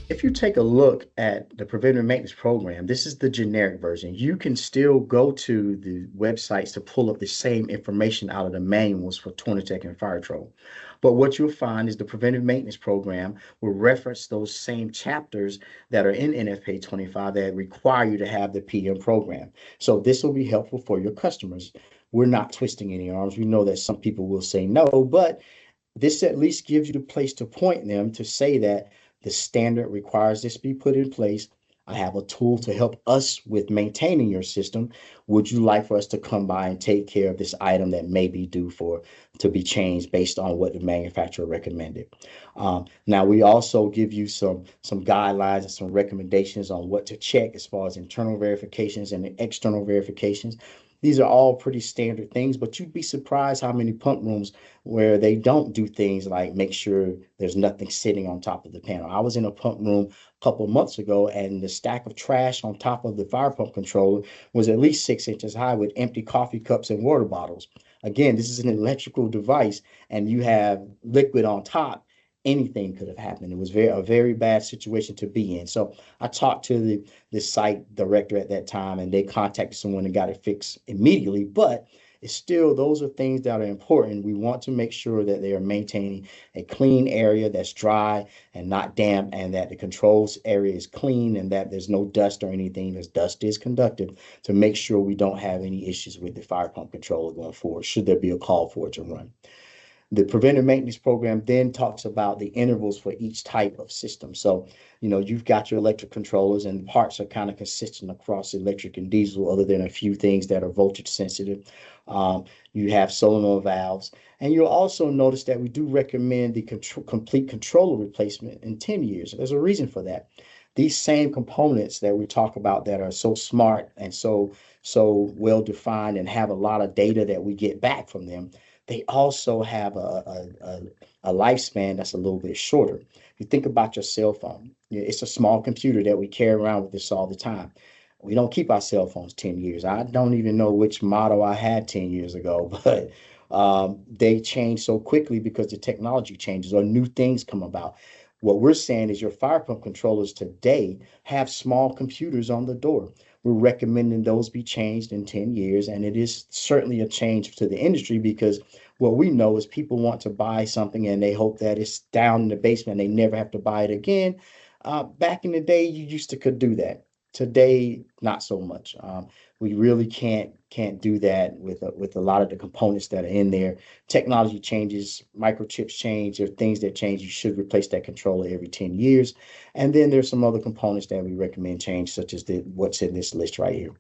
If you take a look at the preventive maintenance program, this is the generic version. You can still go to the websites to pull up the same information out of the manuals for Tornatec and FireTrol. But what you'll find is the preventive maintenance program will reference those same chapters that are in NFPA 25 that require you to have the PM program. So this will be helpful for your customers. We're not twisting any arms. We know that some people will say no, but this at least gives you the place to point them to say that the standard requires this be put in place. I have a tool to help us with maintaining your system. Would you like for us to come by and take care of this item that may be due for to be changed based on what the manufacturer recommended? Now we also give you some guidelines and some recommendations on what to check as far as internal verifications and external verifications. These are all pretty standard things, but you'd be surprised how many pump rooms where they don't do things like make sure there's nothing sitting on top of the panel. I was in a pump room a couple of months ago, and the stack of trash on top of the fire pump controller was at least 6 inches high with empty coffee cups and water bottles. Again, this is an electrical device, and you have liquid on top. Anything could have happened. It was a very bad situation to be in. So I talked to the site director at that time, and they contacted someone and got it fixed immediately. But it's still, those are things that are important. We want to make sure that they are maintaining a clean area that's dry and not damp, and that the controls area is clean and that there's no dust or anything, as dust is conductive, to make sure we don't have any issues with the fire pump controller going forward, should there be a call for it to run. The preventive maintenance program then talks about the intervals for each type of system. So, you've got your electric controllers, and the parts are kind of consistent across electric and diesel, other than a few things that are voltage sensitive. You have solenoid valves, and you'll also notice that we do recommend the complete controller replacement in 10 years. There's a reason for that. These same components that we talk about that are so smart and so well defined and have a lot of data that we get back from them, they also have a lifespan that's a little bit shorter. If you think about your cell phone, it's a small computer that we carry around with us all the time. We don't keep our cell phones 10 years. I don't even know which model I had 10 years ago, but they change so quickly because the technology changes or new things come about. What we're saying is your fire pump controllers today have small computers on the door. We're recommending those be changed in 10 years. And it is certainly a change to the industry, because what we know is people want to buy something and they hope that it's down in the basement and they never have to buy it again. Back in the day, you used to could do that. Today, not so much. We really can't do that with a lot of the components that are in there. Technology changes, microchips change, there are things that change. You should replace that controller every 10 years. And then there's some other components that we recommend change, such as what's in this list right here.